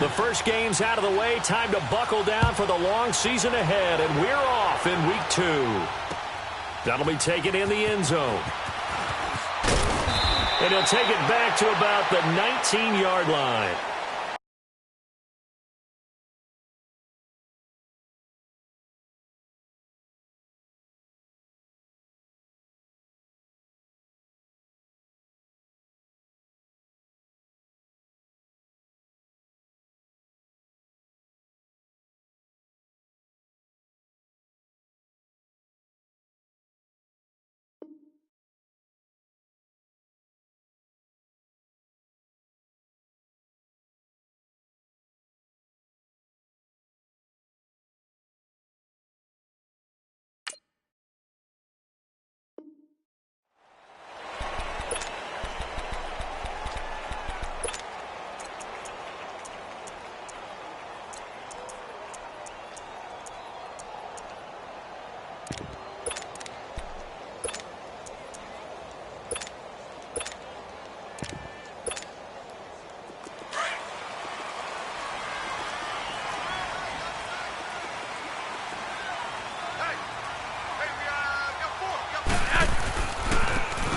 The first game's out of the way. Time to buckle down for the long season ahead, and we're off in week 2. That'll be taken in the end zone. And he'll take it back to about the 19-yard line.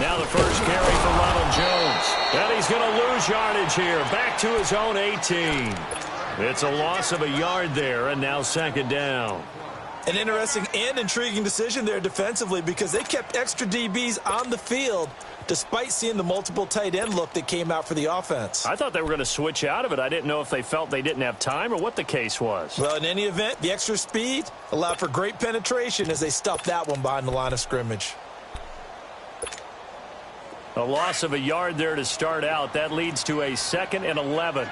Now the first carry for Ronald Jones. And he's going to lose yardage here. Back to his own 18. It's a loss of a yard there, and now second down. An interesting and intriguing decision there defensively because they kept extra DBs on the field despite seeing the multiple tight end look that came out for the offense. I thought they were going to switch out of it. I didn't know if they felt they didn't have time or what the case was. Well, in any event, the extra speed allowed for great penetration as they stuffed that one behind the line of scrimmage. A loss of a yard there to start out. That leads to a 2nd and 11.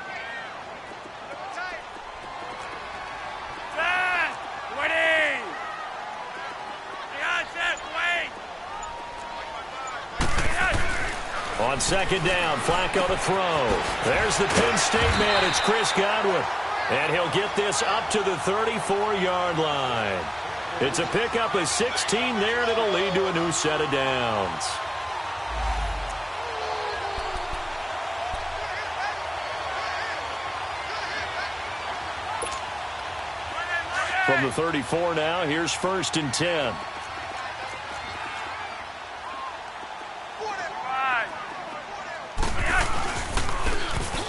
On second down, Flacco to throw. There's the Penn State man. It's Chris Godwin. And he'll get this up to the 34-yard line. It's a pickup of 16 there, and it'll lead to a new set of downs. From the 34 now, here's 1st and 10.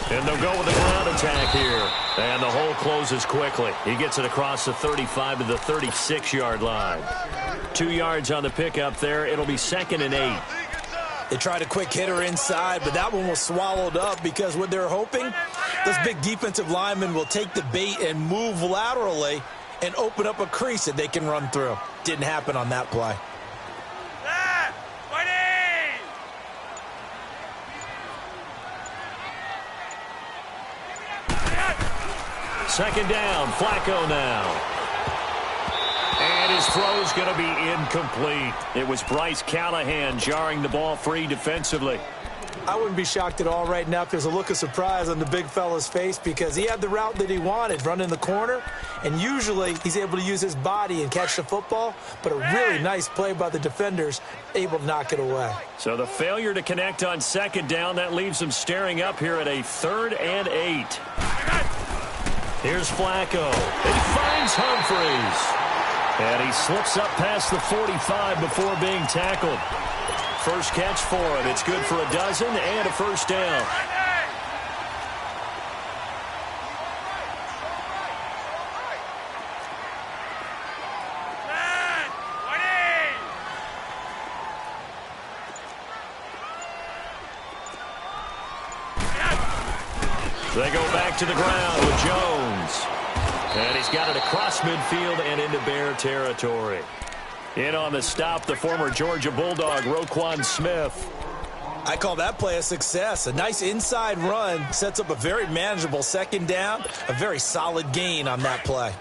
And they'll go with a ground attack here. And the hole closes quickly. He gets it across the 35 to the 36-yard line. 2 yards on the pickup there. It'll be 2nd and 8. They tried a quick hitter inside, but that one was swallowed up because what they're hoping, those big defensive linemen will take the bait and move laterally and open up a crease that they can run through. Didn't happen on that play. Second down, Flacco now. And his throw's going to be incomplete. It was Bryce Callahan jarring the ball free defensively. I wouldn't be shocked at all right now if there's a look of surprise on the big fella's face because he had the route that he wanted, run in the corner, and usually he's able to use his body and catch the football, but a really nice play by the defenders, able to knock it away. So the failure to connect on second down, that leaves them staring up here at a 3rd and 8. Here's Flacco. He finds Humphries. And he slips up past the 45 before being tackled. First catch for him. It's good for a dozen and a first down. They go back to the ground with Jones. And he's got it across midfield and into Bear territory. In on the stop, the former Georgia Bulldog, Roquan Smith. I call that play a success. A nice inside run sets up a very manageable second down. A very solid gain on that play.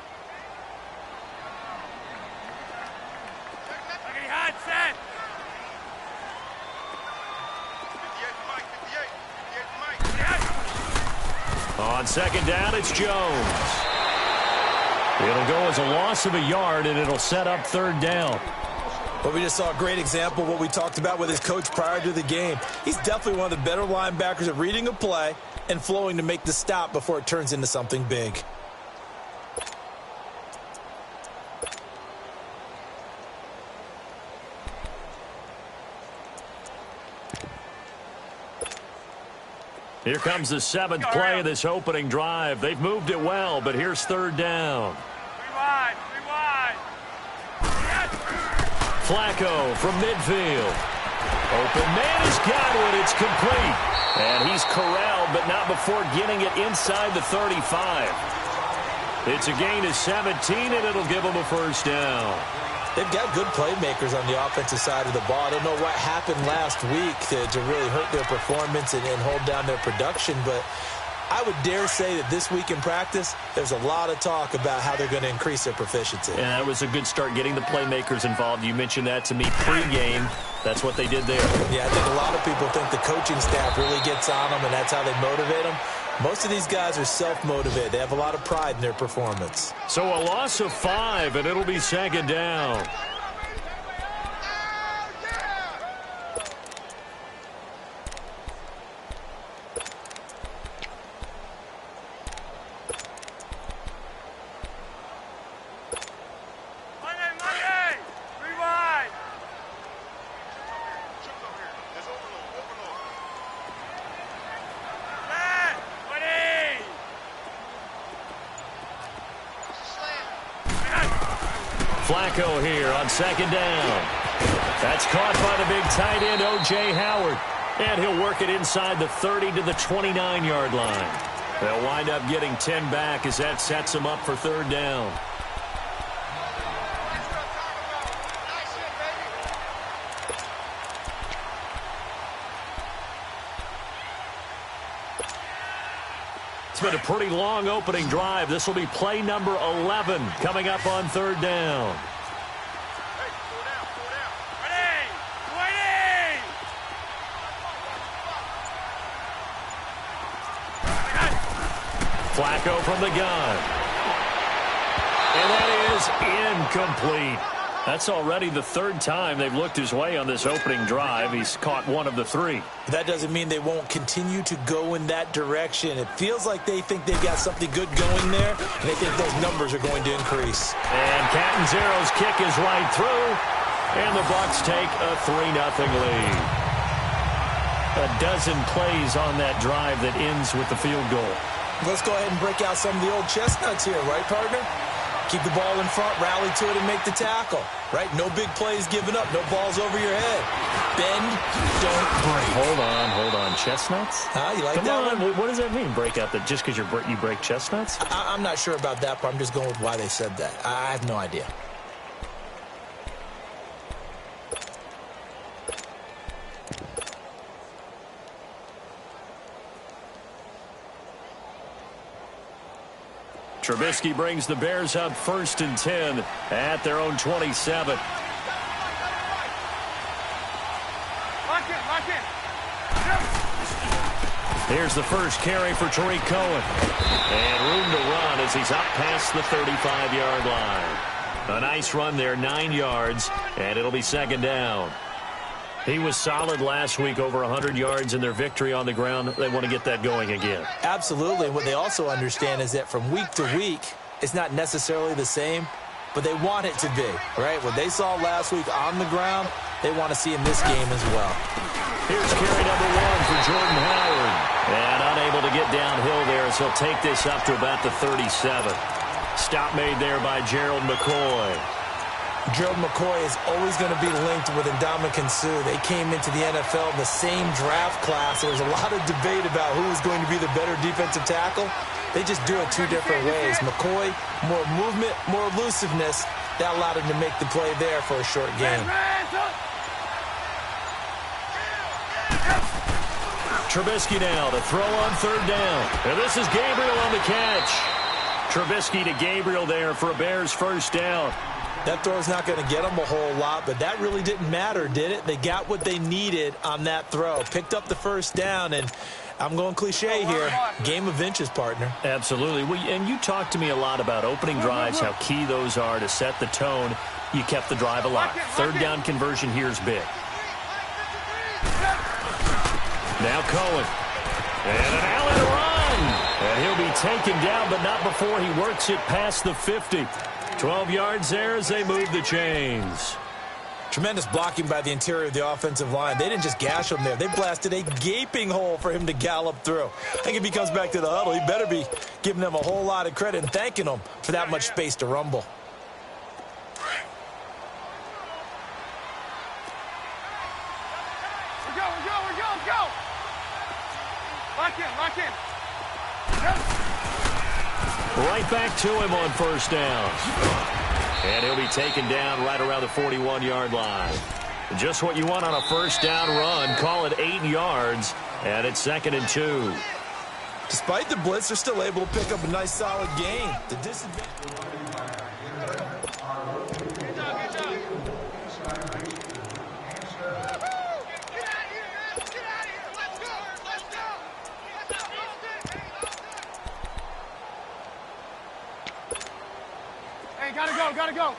On second down, it's Jones. It'll go as a loss of a yard, and it'll set up 3rd down. But we just saw a great example of what we talked about with his coach prior to the game. He's definitely one of the better linebackers at reading a play and flowing to make the stop before it turns into something big. Here comes the 7th play of this opening drive. They've moved it well, but here's 3rd down. Rewind. Flacco from midfield. Open man has got it. It's complete. And he's corralled, but not before getting it inside the 35. It's a gain of 17, and it'll give them a 1st down. They've got good playmakers on the offensive side of the ball. I don't know what happened last week to really hurt their performance and hold down their production, but I would dare say that this week in practice, there's a lot of talk about how they're going to increase their proficiency. And that was a good start getting the playmakers involved. You mentioned that to me pregame. That's what they did there. Yeah, I think a lot of people think the coaching staff really gets on them, and that's how they motivate them. Most of these guys are self-motivated. They have a lot of pride in their performance. So a loss of 5, and it'll be 2nd down. Flacco here on 2nd down. That's caught by the big tight end, O.J. Howard. And he'll work it inside the 30 to the 29-yard line. They'll wind up getting 10 back as that sets them up for 3rd down. It's been a pretty long opening drive. This will be play number 11 coming up on 3rd down. Flacco from the gun. And that is incomplete. That's already the 3rd time they've looked his way on this opening drive. He's caught 1 of the 3. That doesn't mean they won't continue to go in that direction. It feels like they think they've got something good going there, and they think those numbers are going to increase. And Catanzaro's kick is right through, and the Bucs take a 3-0 lead. A dozen plays on that drive that ends with the field goal. Let's go ahead and break out some of the old chestnuts here, right, partner? Keep the ball in front, rally to it, and make the tackle, right? No big plays given up, no balls over your head. Bend, don't break. Hold on. Chestnuts? You like Come that on. one? What does that mean, break out? That just because you break chestnuts? I'm not sure about that, but I'm just going with why they said that. I have no idea. Trubisky brings the Bears up 1st and 10 at their own 27. Here's the first carry for Tariq Cohen. And room to run as he's up past the 35-yard line. A nice run there, 9 yards, and it'll be 2nd down. He was solid last week, over 100 yards in their victory on the ground. They want to get that going again. Absolutely. What they also understand is that from week to week, it's not necessarily the same, but they want it to be, right? What they saw last week on the ground, they want to see in this game as well. Here's carry number 1 for Jordan Howard. And unable to get downhill there as he'll take this up to about the 37. Stop made there by Gerald McCoy. Gerald McCoy is always going to be linked with Ndamukong Suh. They came into the NFL in the same draft class. There was a lot of debate about who was going to be the better defensive tackle. They just do it 2 different ways. McCoy, more movement, more elusiveness. That allowed him to make the play there for a short game. Trubisky now to throw on 3rd down. And this is Gabriel on the catch. Trubisky to Gabriel there for a Bears 1st down. That throw's not going to get them a whole lot, but that really didn't matter, did it? They got what they needed on that throw. Picked up the 1st down, and I'm going cliche here. Game of inches, partner. Absolutely. And you talked to me a lot about opening drives, how key those are to set the tone. you kept the drive alive. Third down conversion here is big. Now Cohen. And an Allen run. And he'll be taken down, but not before he works it past the 50. 12 yards there as they move the chains. Tremendous blocking by the interior of the offensive line. They didn't just gash him there. They blasted a gaping hole for him to gallop through. I think if he comes back to the huddle, he better be giving them a whole lot of credit and thanking them for that much space to rumble. Go! Lock in. Right back to him on first down. And he'll be taken down right around the 41-yard line. Just what you want on a first down run. Call it 8 yards, and it's 2nd and 2. Despite the blitz, they're still able to pick up a nice, solid gain. The disadvantage. Hey, gotta go.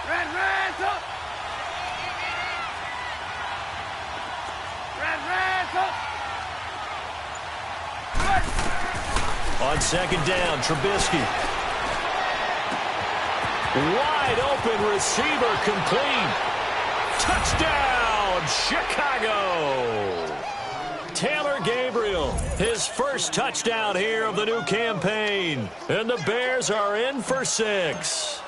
Red, up. On second down, Trubisky. Wide open receiver complete. Touchdown, Chicago. Taylor Gabriel, his first touchdown here of the new campaign. And the Bears are in for 6.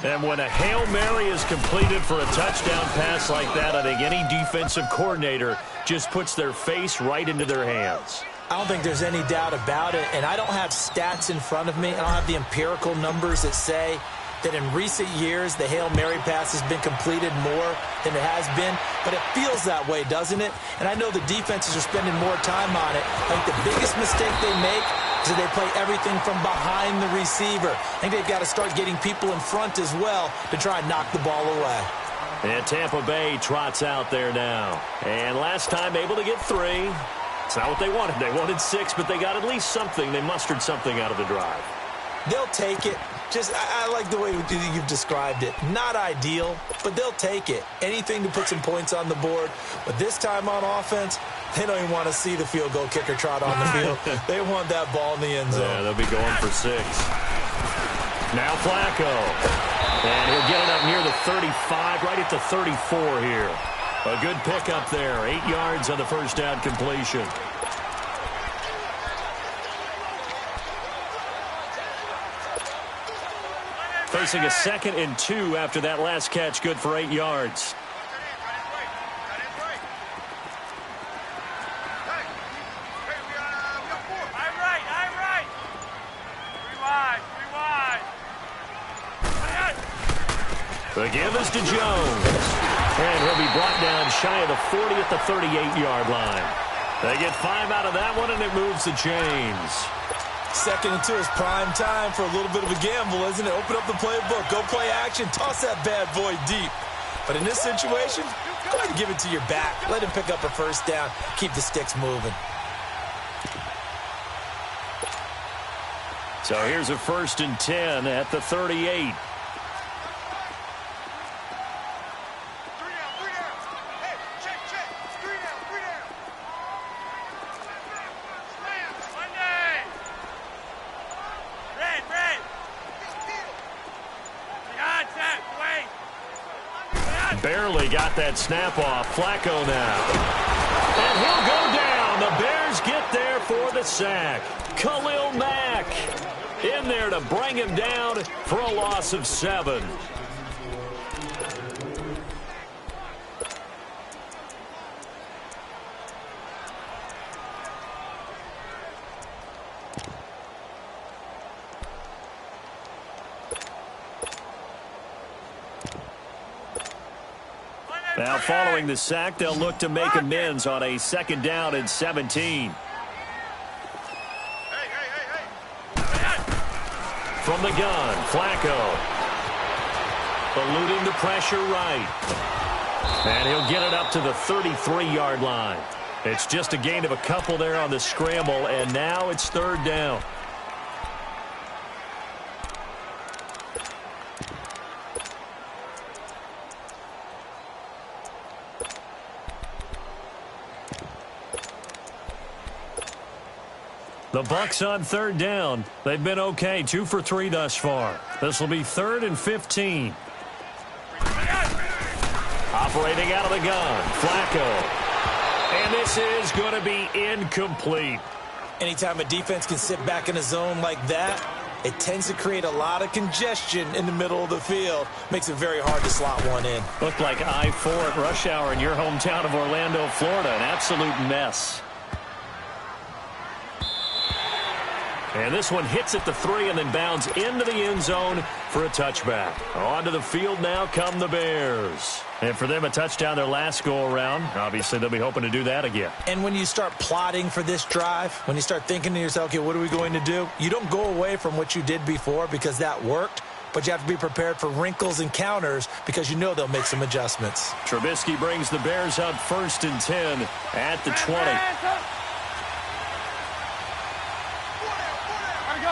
And when a Hail Mary is completed for a touchdown pass like that, I think any defensive coordinator just puts their face right into their hands. I don't think there's any doubt about it, and I don't have stats in front of me. I don't have the empirical numbers that say that in recent years the Hail Mary pass has been completed more than it has been, but it feels that way, doesn't it? And I know the defenses are spending more time on it. I think the biggest mistake they make is that they play everything from behind the receiver. I think they've got to start getting people in front as well to try and knock the ball away. And Tampa Bay trots out there now. And last time able to get 3. It's not what they wanted. They wanted 6, but they got at least something. They mustered something out of the drive. They'll take it. I like the way you've described it. Not ideal, but they'll take it. Anything to put some points on the board. But this time on offense, they don't even want to see the field goal kicker trot on the field. They want that ball in the end zone. Yeah, they'll be going for 6. Now Flacco. And he'll get it up near the 35, right at the 34 here. A good pickup there. 8 yards on the first down completion. Facing a 2nd and 2 after that last catch, good for 8 yards. The give is to Jones. And he'll be brought down shy of the 40 at the 38-yard line. They get 5 out of that one, and it moves the chains. 2nd and 2 is prime time for a little bit of a gamble, isn't it? Open up the playbook, go play action, toss that bad boy deep. But in this situation, go ahead and give it to your back. Let him pick up a first down, keep the sticks moving. So here's a 1st and 10 at the 38. Barely got that snap off. Flacco now. And he'll go down. The Bears get there for the sack. Khalil Mack in there to bring him down for a loss of 7. Now, following the sack, they'll look to make amends on a 2nd down and 17. From the gun, Flacco. Eluding the pressure right. And he'll get it up to the 33-yard line. It's just a gain of a couple there on the scramble, and now it's third down. The Bucs on third down. They've been okay, 2 for 3 thus far. This will be 3rd and 15. Operating out of the gun, Flacco. And this is going to be incomplete. Anytime a defense can sit back in a zone like that, it tends to create a lot of congestion in the middle of the field. Makes it very hard to slot one in. Looked like I-4 at rush hour in your hometown of Orlando, Florida. An absolute mess. And this one hits at the 3 and then bounds into the end zone for a touchback. Onto the field now come the Bears. And for them, a touchdown their last go-around. Obviously, they'll be hoping to do that again. And when you start plotting for this drive, when you start thinking to yourself, okay, what are we going to do? You don't go away from what you did before because that worked, but you have to be prepared for wrinkles and counters because you know they'll make some adjustments. Trubisky brings the Bears up 1st and 10 at the 20.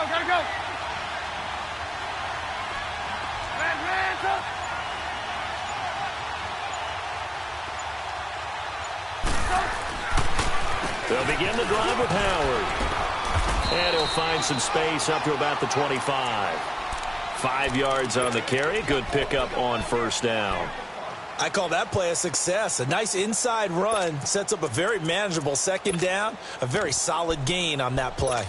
Gotta go. They'll begin the drive with Howard. And he'll find some space up to about the 25. 5 yards on the carry. Good pickup on 1st down. I call that play a success. A nice inside run sets up a very manageable 2nd down. A very solid gain on that play.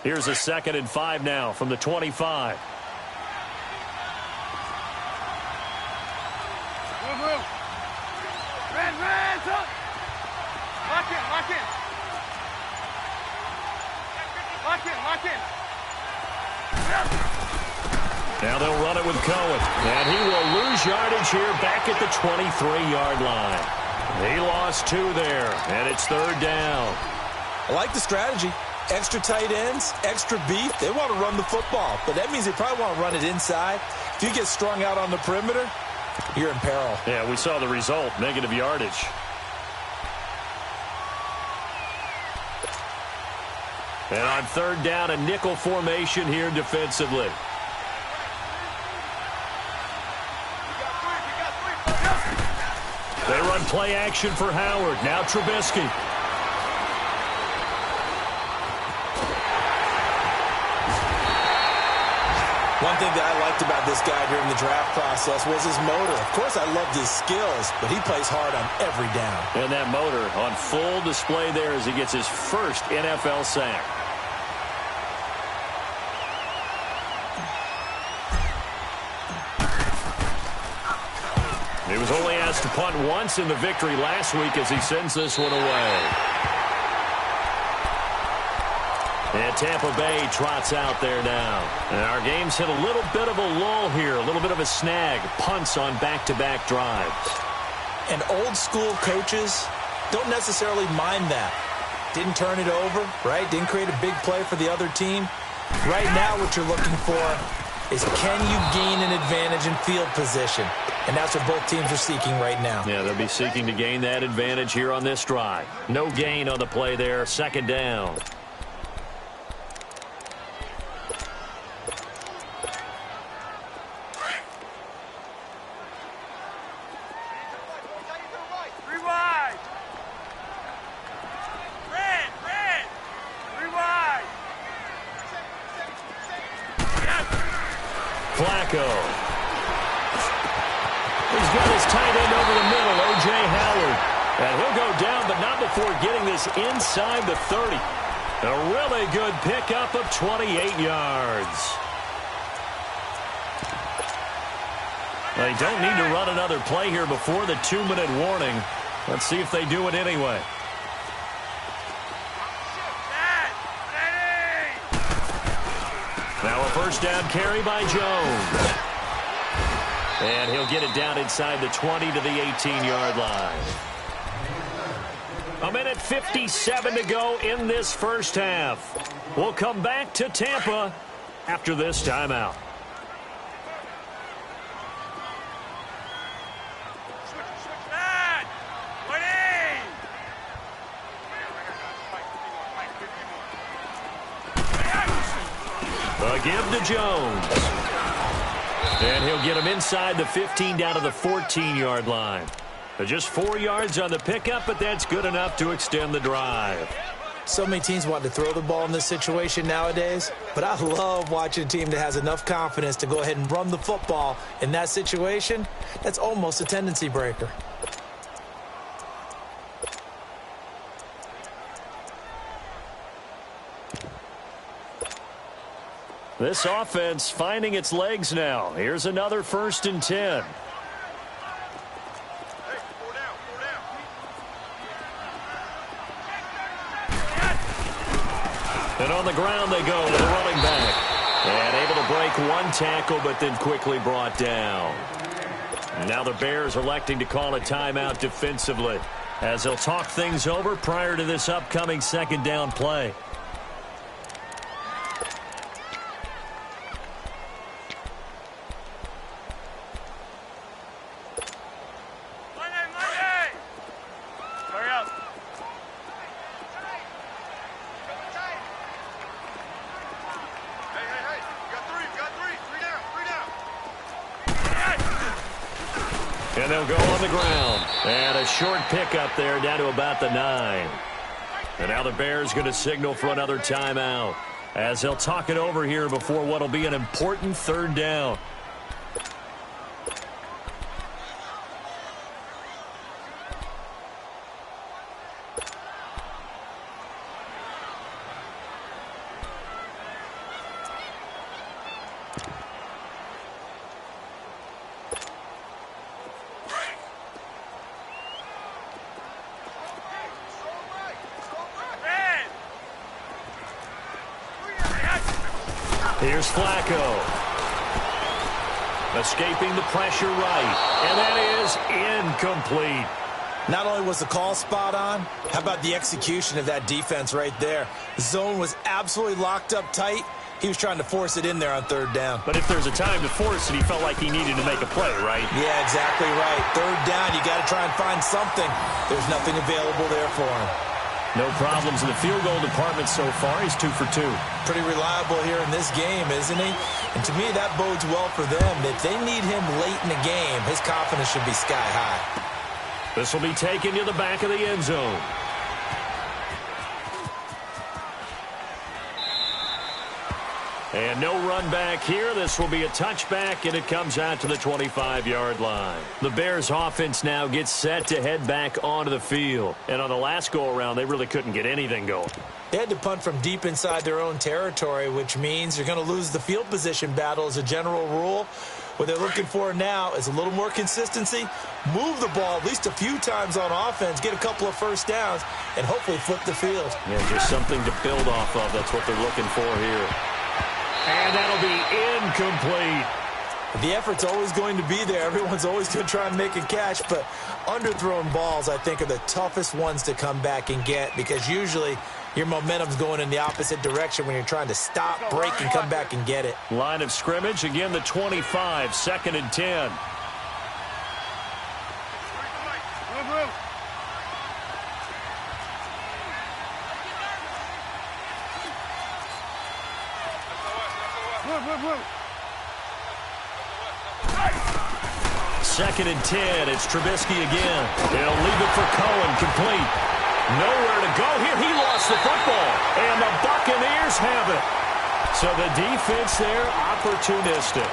Here's a 2nd and 5 now from the 25. Move. Red, up. Lock in. Now they'll run it with Cohen. And he will lose yardage here back at the 23-yard line. He lost 2 there, and it's 3rd down. I like the strategy. Extra tight ends, extra beef. They want to run the football, but that means they probably want to run it inside. If you get strung out on the perimeter, you're in peril. Yeah, we saw the result, negative yardage. And on 3rd down, a nickel formation here defensively. They run play action for Howard. Now Trubisky. One thing that I liked about this guy during the draft process was his motor. Of course, I loved his skills, but he plays hard on every down. And that motor on full display there as he gets his first NFL sack. He was only asked to punt once in the victory last week as he sends this one away. And Tampa Bay trots out there now. And our game's hit a little bit of a lull here, a little bit of a snag. Punts on back-to-back drives. And old-school coaches don't necessarily mind that. Didn't turn it over, right? Didn't create a big play for the other team. Right now what you're looking for is can you gain an advantage in field position? And that's what both teams are seeking right now. Yeah, they'll be seeking to gain that advantage here on this drive. No gain on the play there, 2nd down. Flacco. He's got his tight end over the middle, O.J. Howard. And he'll go down, but not before getting this inside the 30. A really good pickup of 28 yards. They don't need to run another play here before the 2-minute warning. Let's see if they do it anyway. Now a 1st down carry by Jones. And he'll get it down inside the 20 to the 18-yard line. 1:57 to go in this first half. We'll come back to Tampa after this timeout. A give to Jones. And he'll get him inside the 15 down to the 14-yard line. Just 4 yards on the pickup, but that's good enough to extend the drive. So many teams want to throw the ball in this situation nowadays, but I love watching a team that has enough confidence to go ahead and run the football in that situation. That's almost a tendency breaker. This offense finding its legs now. Here's another 1st and 10. And on the ground they go with a running back. And able to break one tackle, but then quickly brought down. Now the Bears electing to call a timeout defensively, as they'll talk things over prior to this upcoming 2nd down play. And they'll go on the ground. And a short pickup there down to about the 9. And now the Bears going to signal for another timeout, as they'll talk it over here before what will be an important 3rd down. Here's Flacco. Escaping the pressure right. And that is incomplete. Not only was the call spot on, how about the execution of that defense right there? The zone was absolutely locked up tight. He was trying to force it in there on 3rd down. But if there's a time to force it, he felt like he needed to make a play, right? Yeah, exactly right. 3rd down, you got to try and find something. There's nothing available there for him. No problems in the field goal department so far. He's 2 for 2. Pretty reliable here in this game, isn't he? And to me, that bodes well for them. If they need him late in the game, his confidence should be sky high. This will be taken to the back of the end zone. And no run back here. This will be a touchback, and it comes out to the 25-yard line. The Bears offense now gets set to head back onto the field. And on the last go-around, they really couldn't get anything going. They had to punt from deep inside their own territory, which means you're going to lose the field position battle as a general rule. What they're looking for now is a little more consistency, move the ball at least a few times on offense, get a couple of 1st downs, and hopefully flip the field. Yeah, just something to build off of. That's what they're looking for here. And that'll be incomplete. The effort's always going to be there. Everyone's always going to try and make a catch, but underthrown balls, I think, are the toughest ones to come back and get, because usually your momentum's going in the opposite direction when you're trying to stop, break, and come back and get it. Line of scrimmage, again, the 25, 2nd and 10. Second and 10. It's Trubisky again. He'll leave it for Cohen, complete. Nowhere to go here. He lost the football, and the Buccaneers have it. So the defense there, opportunistic.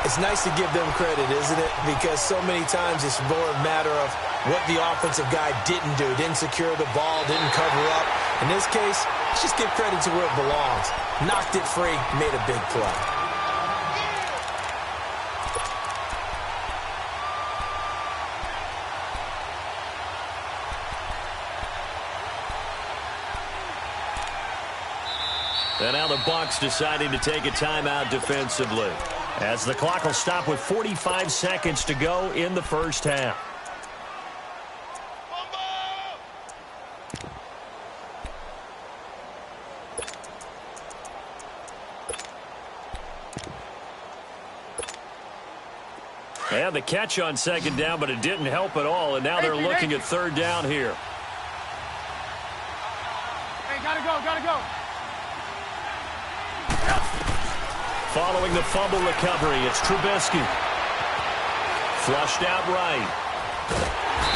It's nice to give them credit, isn't it? Because so many times it's more a matter of what the offensive guy didn't do. Didn't secure the ball, didn't cover up. In this case, let's just give credit to where it belongs. Knocked it free, made a big play. And now the Bucs deciding to take a timeout defensively, as the clock will stop with 45 seconds to go in the first half. the catch on second down, but it didn't help at all, and now they're looking at third down here. Hey, gotta go, gotta go. Following the fumble recovery, it's Trubisky. Flushed out right.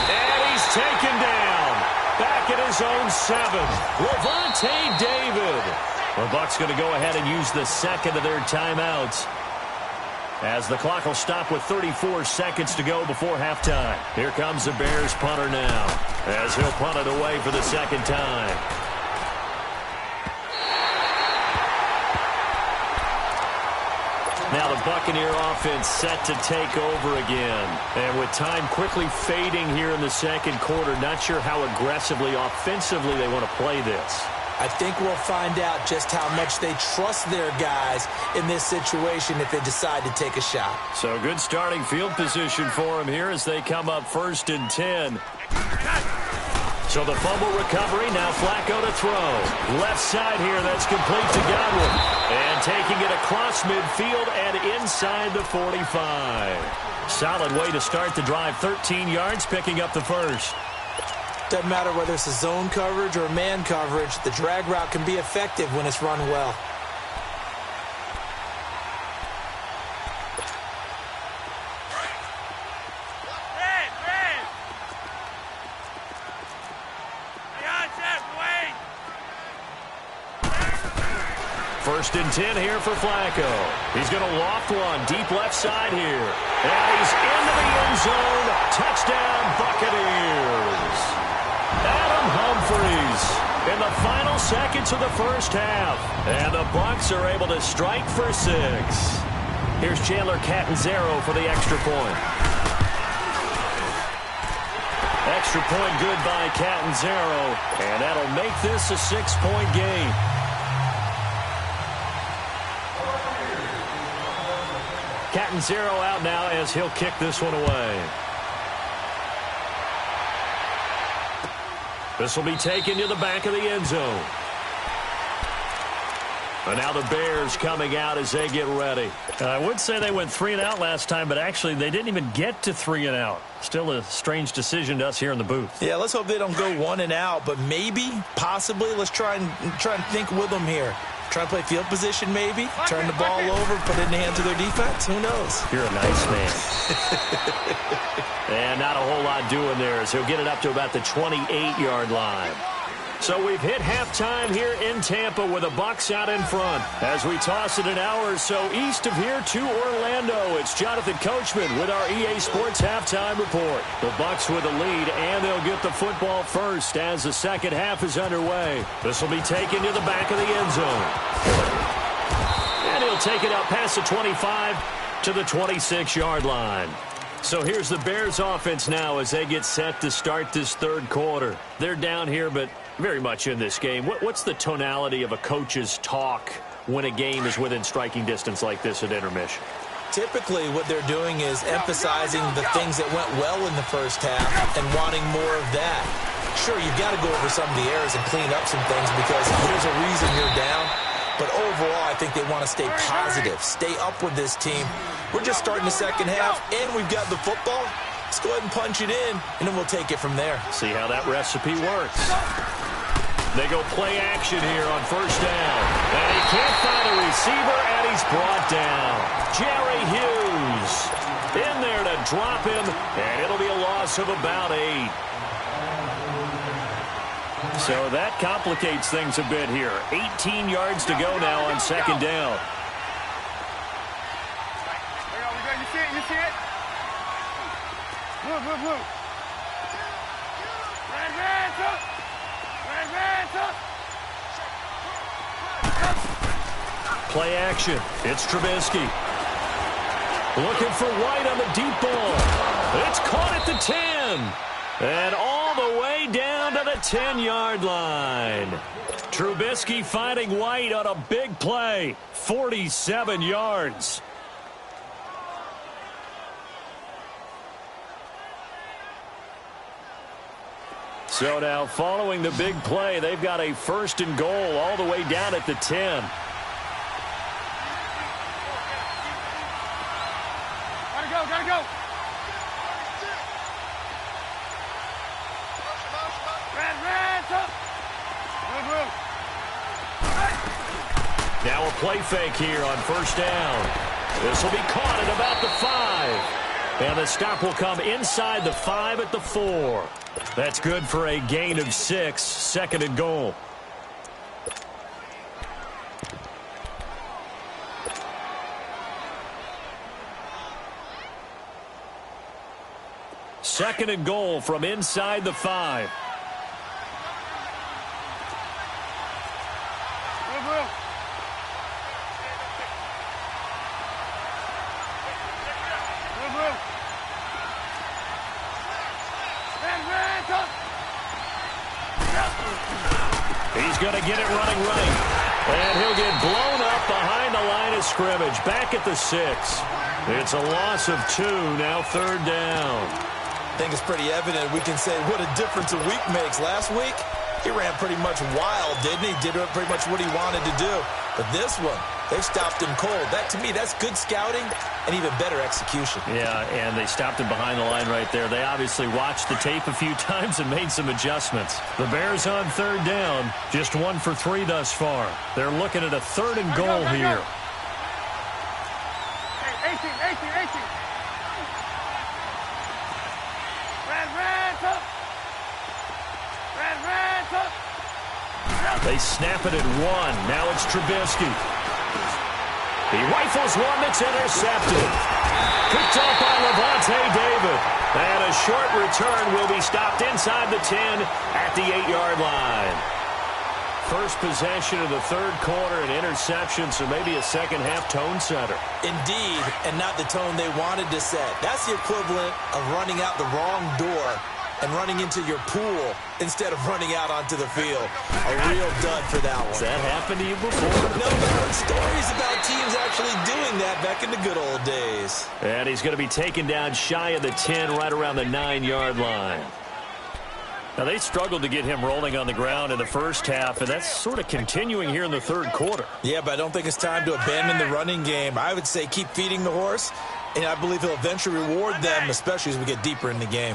And he's taken down. Back at his own 7. Levante David. The Bucs going to go ahead and use the second of their timeouts, as the clock will stop with 34 seconds to go before halftime. Here comes the Bears punter now, as he'll punt it away for the second time. Now the Buccaneer offense set to take over again. And with time quickly fading here in the second quarter, not sure how aggressively, offensively they want to play this. I think we'll find out just how much they trust their guys in this situation if they decide to take a shot. So good starting field position for them here as they come up 1st and 10. So the fumble recovery, now Flacco to throw. Left side here, that's complete to Godwin. And taking it across midfield and inside the 45. Solid way to start the drive, 13 yards, picking up the first. Doesn't matter whether it's a zone coverage or man coverage, the drag route can be effective when it's run well. First and 10 here for Flacco. He's going to loft one deep left side here. And he's into the end zone. Touchdown, Buccaneers. Adam Humphries in the final seconds of the first half. And the Bucs are able to strike for 6. Here's Chandler Catanzaro for the extra point. Extra point good by Catanzaro. And that'll make this a 6-point game. Catanzaro out now as he'll kick this one away. This will be taken to the back of the end zone. And now the Bears coming out as they get ready. I would say they went 3 and out last time, but actually they didn't even get to 3 and out. Still a strange decision to us here in the booth. Yeah, let's hope they don't go 1 and out, but maybe, possibly, let's try and think with them here. Try to play field position maybe, turn the ball over, put it in the hands of their defense. Who knows? You're a nice man. And not a whole lot doing there as he'll get it up to about the 28-yard line. So we've hit halftime here in Tampa with the Bucs out in front. As we toss it an hour or so east of here to Orlando, it's Jonathan Coachman with our EA Sports Halftime Report. The Bucs with the lead, and they'll get the football first as the second half is underway. This will be taken to the back of the end zone. And he'll take it up past the 25 to the 26-yard line. So here's the Bears offense now as they get set to start this third quarter. They're down here, but very much in this game. What's the tonality of a coach's talk when a game is within striking distance like this at intermission? Typically, what they're doing is emphasizing the things that went well in the first half and wanting more of that. Sure, you've got to go over some of the errors and clean up some things because there's a reason you're down. But overall, I think they want to stay positive, stay up with this team. We're just starting the second half, and we've got the football. Let's go ahead and punch it in, and then we'll take it from there. See how that recipe works. They go play action here on first down. And he can't find a receiver, and he's brought down. Jerry Hughes in there to drop him, and it'll be a loss of about 8. So that complicates things a bit here. 18 yards to go now on second down. You see it? You see it? Blue. Red, up. Red, up. Play action. It's Trubisky. Looking for White on the deep ball. It's caught at the 10. And all the way down to the 10-yard line. Trubisky finding White on a big play. 47 yards. So now following the big play, they've got a first and goal all the way down at the 10. Gotta go. little play fake here on first down. This will be caught at about the 5. And the stop will come inside the 5 at the 4. That's good for a gain of 6, 2nd and goal. Second and goal from inside the 5. He's going to get it running right. And he'll get blown up behind the line of scrimmage. Back at the 6. It's a loss of 2, now 3rd down. I think it's pretty evident. We can say what a difference a week makes. Last week, he ran pretty much wild, didn't he? Did pretty much what he wanted to do. But this one, they stopped him cold. That, to me, that's good scouting and even better execution. Yeah, and they stopped him behind the line right there. They obviously watched the tape a few times and made some adjustments. The Bears on 3rd down, just 1 for 3 thus far. They're looking at a 3rd and goal here. 18. They snap it at 1. Now it's Trubisky. He rifles one that's intercepted. Picked up by Levante David. And a short return will be stopped inside the 10 at the 8-yard line. First possession of the 3rd quarter, an interception, so maybe a second-half tone setter. Indeed, and not the tone they wanted to set. That's the equivalent of running out the wrong door and running into your pool instead of running out onto the field. A real dud for that one. Has that happened to you before? No, but I heard stories about teams actually doing that back in the good old days. And he's going to be taken down shy of the 10, right around the 9-yard line. Now, they struggled to get him rolling on the ground in the first half, and that's sort of continuing here in the 3rd quarter. Yeah, but I don't think it's time to abandon the running game. I would say keep feeding the horse, and I believe he'll eventually reward them, especially as we get deeper in the game.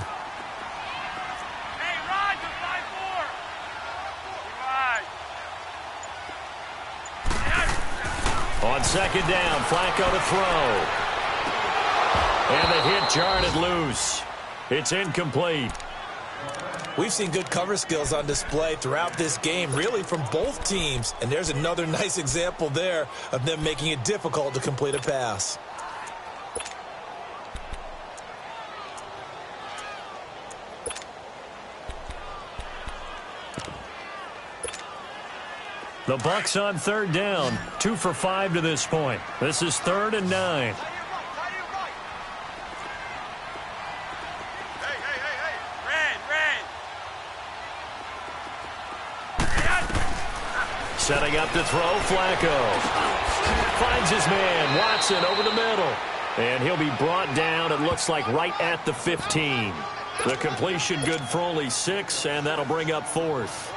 On 2nd down, Flacco to throw. And the hit jarred it loose. It's incomplete. We've seen good cover skills on display throughout this game, really from both teams. And there's another nice example there of them making it difficult to complete a pass. The Bucs on 3rd down, 2 for 5 to this point. This is 3rd and 9. Setting up to throw, Flacco. Finds his man, Watson, over the middle. And he'll be brought down, it looks like, right at the 15. The completion good for only 6, and that'll bring up 4th.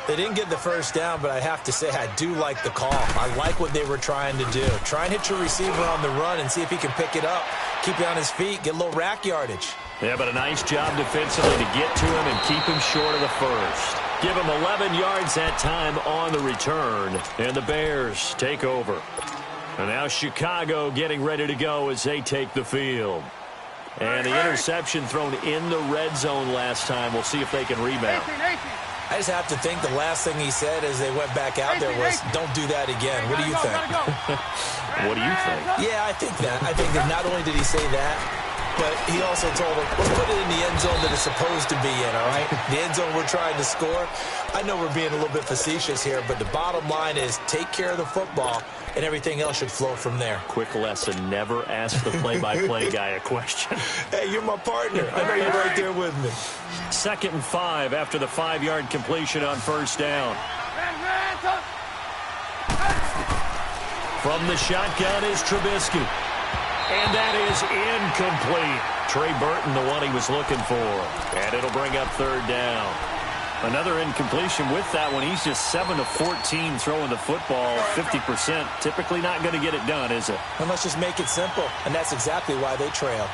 They didn't get the first down, but I have to say I do like the call. I like what they were trying to do. Try and hit your receiver on the run and see if he can pick it up. Keep it on his feet, get a little rack yardage. Yeah, but a nice job defensively to get to him and keep him short of the first. Give him 11 yards that time on the return, and the Bears take over. And now Chicago getting ready to go as they take the field. And the interception thrown in the red zone last time. We'll see if they can rebound. 18. I just have to think the last thing he said as they went back out there was, don't do that again. What do you think? What do you think? Yeah, I think that. I think that not only did he say that, but he also told them, let's put it in the end zone that it's supposed to be in, all right? The end zone we're trying to score. I know we're being a little bit facetious here, but the bottom line is take care of the football, and everything else should flow from there. Quick lesson, never ask the play-by-play guy a question. Hey, you're my partner. I know you're right there with me. 2nd and 5 after the 5-yard completion on first down. From the shotgun is Trubisky. And that is incomplete. Trey Burton, the one he was looking for. And it'll bring up 3rd down. Another incompletion with that one. He's just 7 of 14 throwing the football, 50%. Typically not going to get it done, is it? And let's just make it simple. And that's exactly why they trail.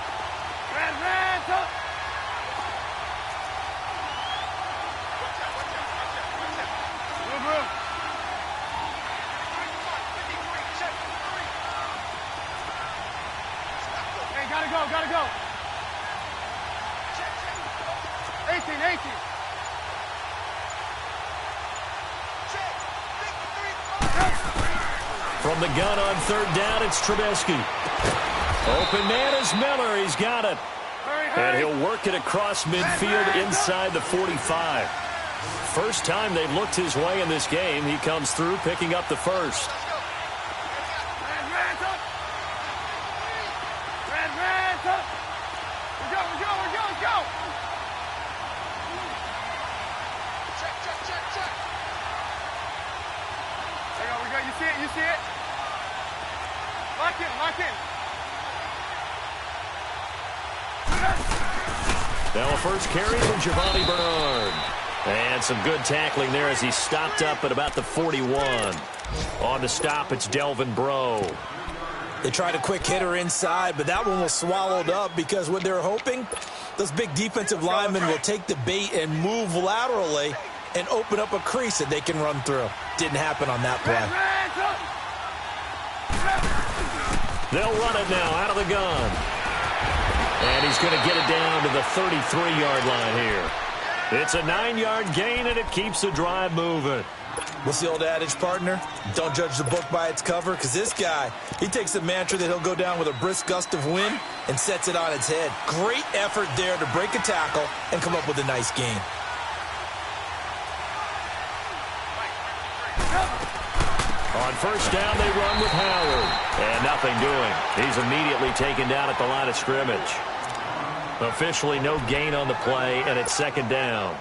18. From the gun on third down, it's Trubisky. Open man is Miller. He's got it. And he'll work it across midfield inside the 45. First time they've looked his way in this game. He comes through, picking up the first. You see it? Lock in, lock in. Now a first carry from Giovanni Bernard. And some good tackling there as he stopped up at about the 41. On the stop, it's Delvin Breaux. They tried a quick hitter inside, but that one was swallowed up because what they're hoping, those big defensive linemen will take the bait and move laterally and open up a crease that they can run through. Didn't happen on that play. They'll run it now out of the gun. And he's going to get it down to the 33-yard line here. It's a 9-yard gain, and it keeps the drive moving. What's the old adage, partner? Don't judge the book by its cover, because this guy, he takes a mantra that he'll go down with a brisk gust of wind and sets it on its head. Great effort there to break a tackle and come up with a nice gain. On first down, they run with Howard. And nothing doing. He's immediately taken down at the line of scrimmage. Officially no gain on the play, and it's second down.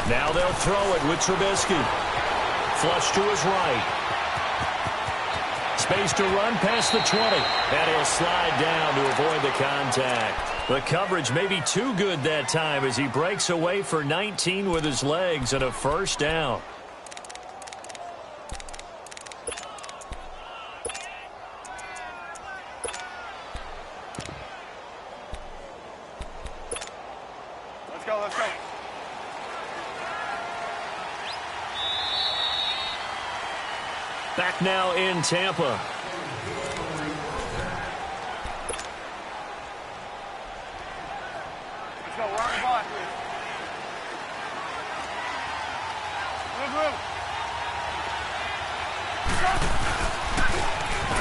Now they'll throw it with Trubisky. Flush to his right. Space to run past the 20. And he'll slide down to avoid the contact. The coverage may be too good that time as he breaks away for 19 with his legs and a first down. Let's go, let's go. Back now in Tampa. Let's go, we're on the ball. Move.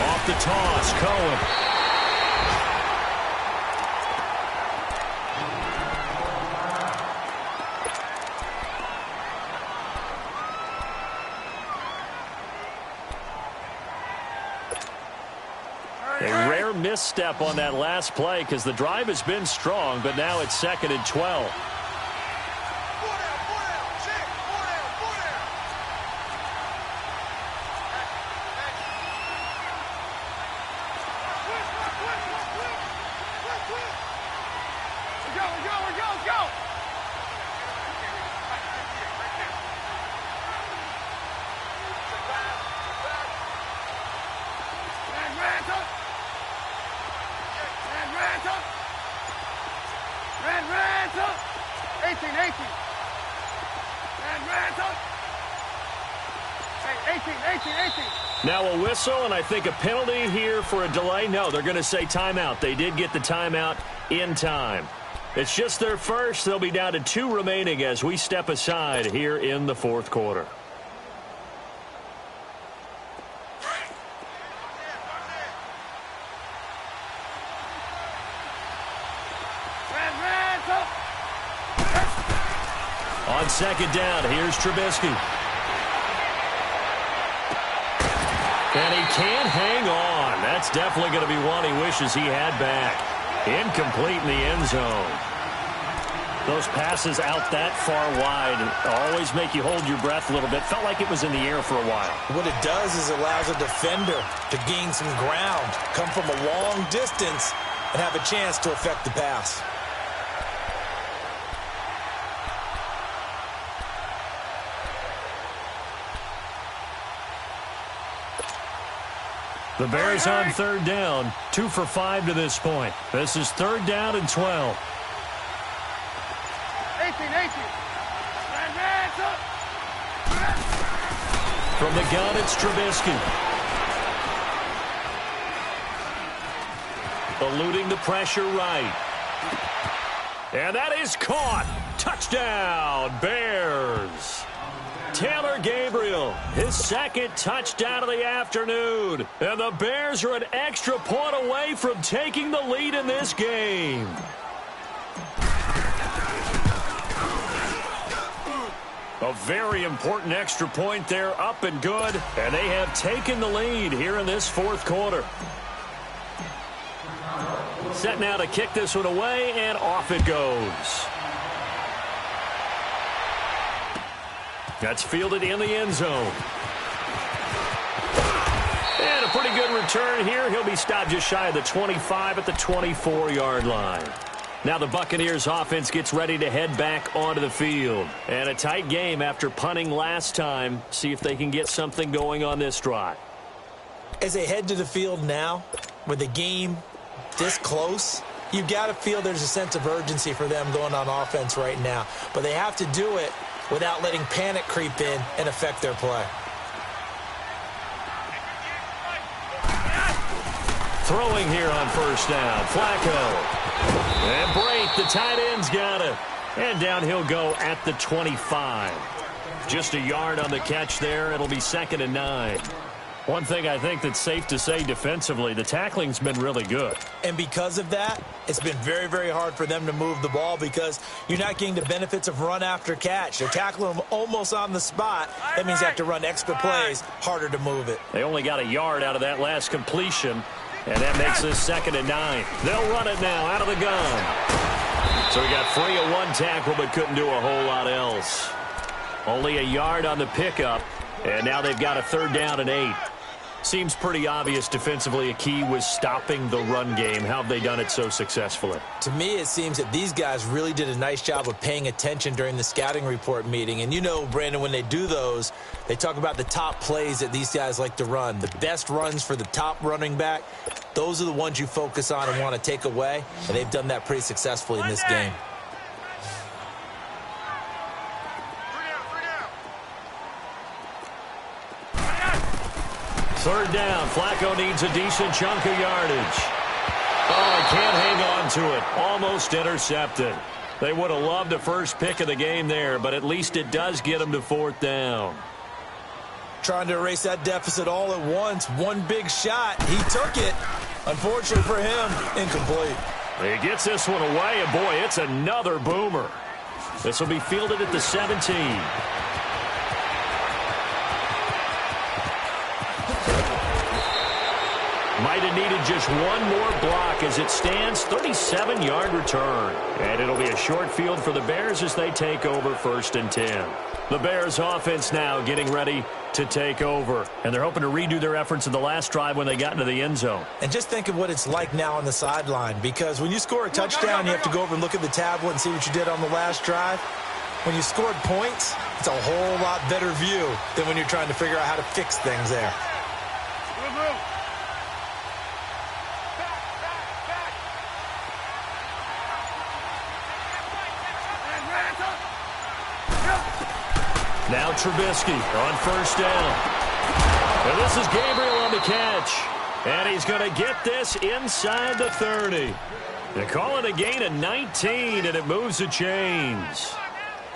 Off the toss, Cohen. A rare misstep on that last play because the drive has been strong, but now it's second and 12. Go! Red, 18. And Ransom. Hey, 18. Now a whistle, and I think a penalty here for a delay. No, they're going to say timeout. They did get the timeout in time. It's just their first. They'll be down to 2 remaining as we step aside here in the fourth quarter. On second down, here's Trubisky. And he can't hang on. That's definitely going to be one he wishes he had back. Incomplete in the end zone. Those passes out that far wide always make you hold your breath a little bit. Felt like it was in the air for a while. What it does is it allows a defender to gain some ground, come from a long distance, and have a chance to affect the pass. The Bears on third down, 2 for 5 to this point. This is third down and 12. From the gun, it's Trubisky. Eluding the pressure right. And that is caught. Touchdown, Bears. Taylor Gabriel, his second touchdown of the afternoon. And the Bears are an extra point away from taking the lead in this game. A very important extra point there, up and good. And they have taken the lead here in this fourth quarter. Set now to kick this one away, and off it goes. That's fielded in the end zone. And a pretty good return here. He'll be stopped just shy of the 25 at the 24-yard line. Now the Buccaneers offense gets ready to head back onto the field. And a tight game after punting last time. See if they can get something going on this drive. As they head to the field now, with the game this close, you've got to feel there's a sense of urgency for them going on offense right now. But they have to do it without letting panic creep in and affect their play. Throwing here on first down, Flacco. And Brate, the tight end's got it. And down he'll go at the 25. Just a yard on the catch there. It'll be 2nd and 9. One thing I think that's safe to say defensively, the tackling's been really good. And because of that, it's been very, very hard for them to move the ball because you're not getting the benefits of run after catch. They're tackling them almost on the spot. That means you have to run extra plays, harder to move it. They only got a yard out of that last completion, and that makes this 2nd and 9. They'll run it now out of the gun. So he got free of one tackle but couldn't do a whole lot else. Only a yard on the pickup, and now they've got a 3rd down and 8. Seems pretty obvious defensively a key was stopping the run game. How have they done it so successfully? To me, it seems that these guys really did a nice job of paying attention during the scouting report meeting. And you know, Brandon, when they do those, they talk about the top plays that these guys like to run. The best runs for the top running back, those are the ones you focus on and want to take away. And they've done that pretty successfully in this game. Third down. Flacco needs a decent chunk of yardage. Oh, he can't hang on to it. Almost intercepted. They would have loved the first pick of the game there, but at least it does get them to 4th down. Trying to erase that deficit all at once. One big shot. He took it. Unfortunately for him, incomplete. He gets this one away, and boy, it's another boomer. This will be fielded at the 17. Might have needed just one more block as it stands. 37-yard return. And it'll be a short field for the Bears as they take over 1st and 10. The Bears offense now getting ready to take over. And they're hoping to redo their efforts in the last drive when they got into the end zone. And just think of what it's like now on the sideline. Because when you score a touchdown, you have to go over and look at the tablet and see what you did on the last drive. When you scored points, it's a whole lot better view than when you're trying to figure out how to fix things there. Now Trubisky on first down. And this is Gabriel on the catch. And he's going to get this inside the 30. They call it a gain of 19, and it moves the chains.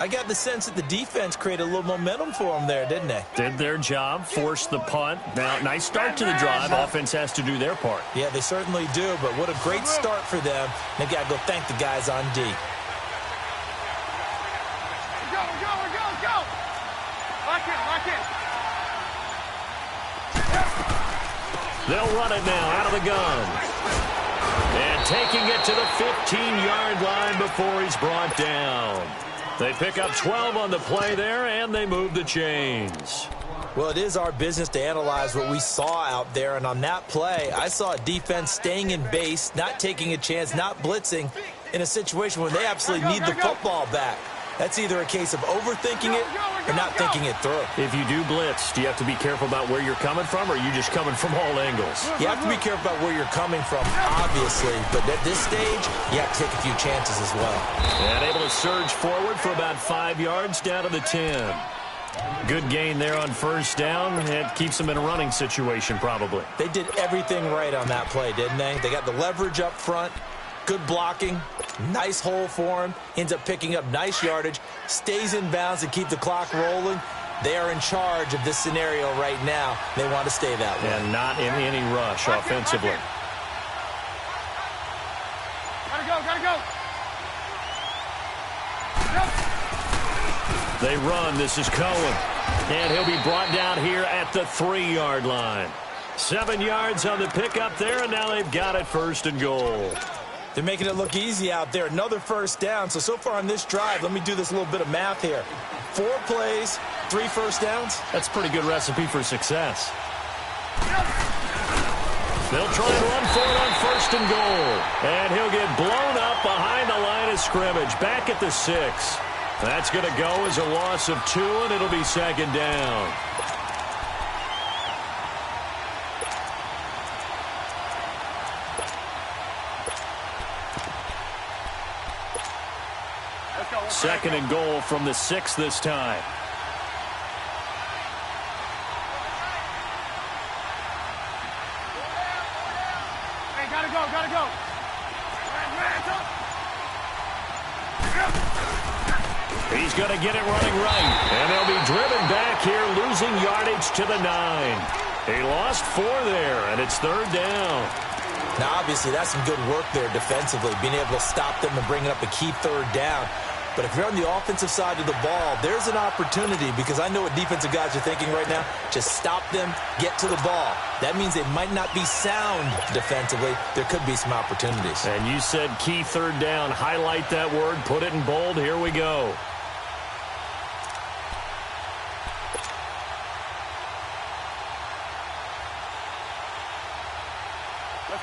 I got the sense that the defense created a little momentum for them there, didn't they? Did their job, forced the punt. Now, nice start to the drive. Offense has to do their part. Yeah, they certainly do, but what a great start for them. They've got to go thank the guys on D. They'll run it now out of the gun. And taking it to the 15-yard line before he's brought down. They pick up 12 on the play there, and they move the chains. Well, it is our business to analyze what we saw out there, and on that play, I saw a defense staying in base, not taking a chance, not blitzing, in a situation where they absolutely need the football back. That's either a case of overthinking it or not thinking it through. If you do blitz, do you have to be careful about where you're coming from, or are you just coming from all angles? You have to be careful about where you're coming from, obviously, but at this stage, you have to take a few chances as well. And able to surge forward for about 5 yards down to the 10. Good gain there on first down. It keeps them in a running situation, probably. They did everything right on that play, didn't they? They got the leverage up front, good blocking, nice hole for him, ends up picking up nice yardage, stays in bounds to keep the clock rolling. They are in charge of this scenario right now. They want to stay that way. And not in any rush offensively. Gotta go. They run. This is Cohen. And he'll be brought down here at the 3-yard line. 7 yards on the pickup there, and now they've got it first and goal. They're making it look easy out there. Another first down. So far on this drive, let me do this little bit of math here. 4 plays, 3 first downs. That's a pretty good recipe for success. They'll try and run for it on first and goal. And he'll get blown up behind the line of scrimmage. Back at the 6. That's going to go as a loss of 2, and it'll be second down. Second and goal from the 6 this time. Hey, gotta go. He's going to get it running right. And they'll be driven back here, losing yardage to the 9. He lost 4 there, and it's third down. Now, obviously, that's some good work there defensively, being able to stop them and bringing up a key third down. But if you're on the offensive side of the ball, there's an opportunity, because I know what defensive guys are thinking right now. Just stop them, get to the ball. That means they might not be sound defensively. There could be some opportunities. And you said key third down. Highlight that word. Put it in bold. Here we go.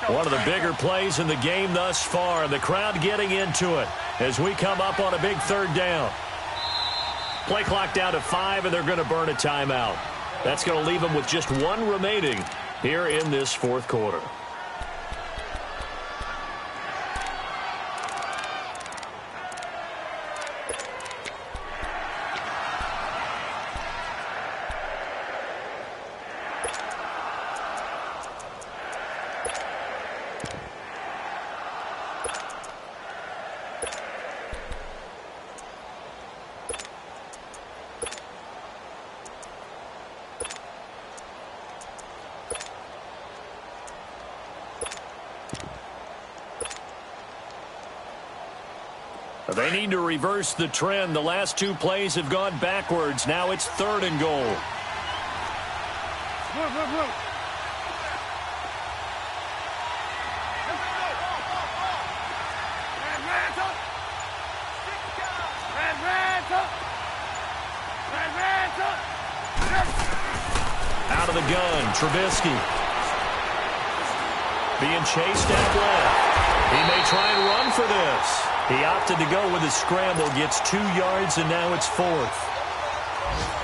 One of the bigger plays in the game thus far. The crowd getting into it as we come up on a big third down. Play clock down to 5, and they're going to burn a timeout. That's going to leave them with just 1 remaining here in this fourth quarter. They need to reverse the trend. The last 2 plays have gone backwards. Now it's third and goal. Move. Out of the gun, Trubisky. Being chased out left. He may try and run for this. He opted to go with a scramble, gets 2 yards, and now it's 4th.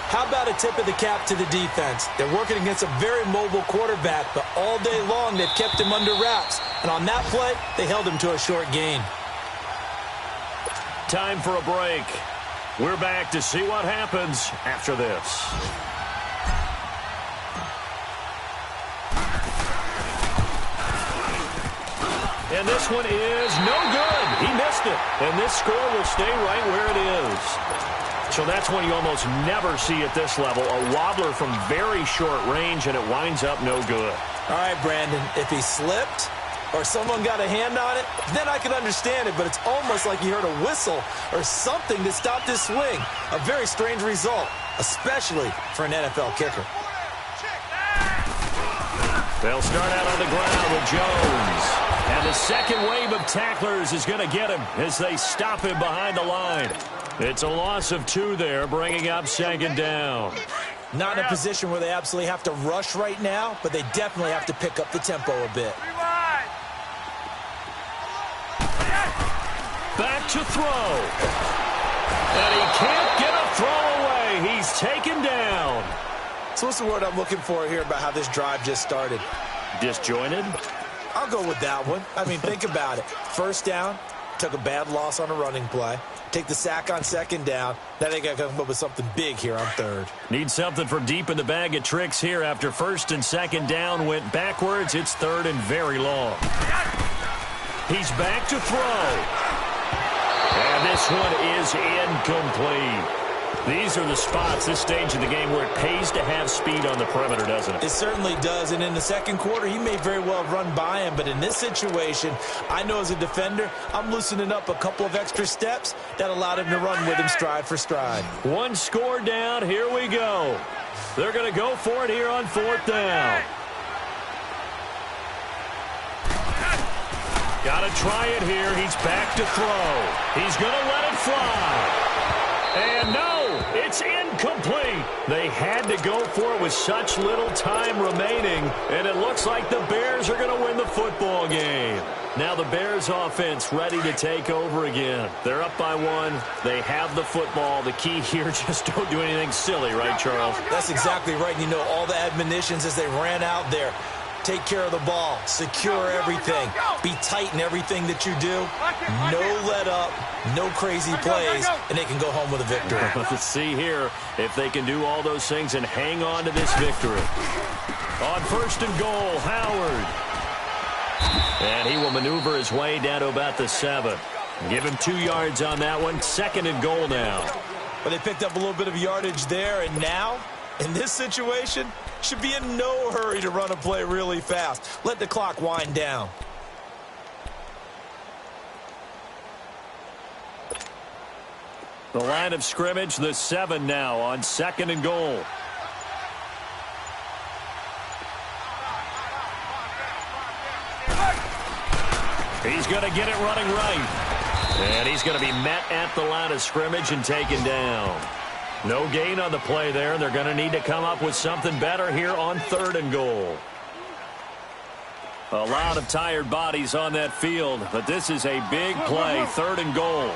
How about a tip of the cap to the defense? They're working against a very mobile quarterback, but all day long they've kept him under wraps. And on that play, they held him to a short gain. Time for a break. We're back to see what happens after this. And this one is no good. He missed it. And this score will stay right where it is. So that's one you almost never see at this level. A wobbler from very short range, and it winds up no good. All right, Brandon, if he slipped or someone got a hand on it, then I could understand it. But it's almost like he heard a whistle or something that stopped his swing. A very strange result, especially for an NFL kicker. They'll start out on the ground with Jones. And the second wave of tacklers is going to get him as they stop him behind the line. It's a loss of 2 there, bringing up second down. Not in a position where they absolutely have to rush right now, but they definitely have to pick up the tempo a bit. Back to throw. And he can't get a throw away. He's taken down. So what's the word I'm looking for here about how this drive just started? Disjointed? I'll go with that one. I mean, think about it. First down, took a bad loss on a running play. Take the sack on second down. Now they got to come up with something big here on third. Need something from deep in the bag of tricks here after first and second down went backwards. It's third and very long. He's back to throw. And this one is incomplete. These are the spots, this stage of the game, where it pays to have speed on the perimeter, doesn't it? It certainly does, and in the second quarter, he may very well have run by him, but in this situation, I know as a defender, I'm loosening up a couple of extra steps that allowed him to run with him stride for stride. One score down, here we go. They're going to go for it here on fourth down. Got to try it here. He's back to throw. He's going to let it fly. And no, it's incomplete. They had to go for it with such little time remaining, and it looks like the Bears are going to win the football game. Now the Bears offense ready to take over again. They're up by one. They have the football. The key here, just don't do anything silly, right, Charles? That's exactly right. You know, all the admonitions as they ran out there. Take care of the ball. Secure everything. Be tight in everything that you do. No let up. No crazy plays. And they can go home with a victory. Let's see here if they can do all those things and hang on to this victory. On first and goal, Howard. And he will maneuver his way down to about the 7. Give him 2 yards on that one. Second and goal now. But they picked up a little bit of yardage there. And now, in this situation, should be in no hurry to run a play really fast. Let the clock wind down. The line of scrimmage, the 7 now on second and goal. He's going to get it running right. And he's going to be met at the line of scrimmage and taken down. No gain on the play there. They're going to need to come up with something better here on third and goal. A lot of tired bodies on that field, but this is a big play, third and goal.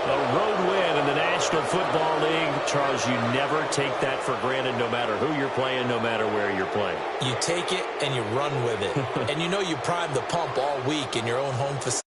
A road win in the National Football League. Charles, you never take that for granted no matter who you're playing, no matter where you're playing. You take it and you run with it. And you know you prime the pump all week in your own home facility.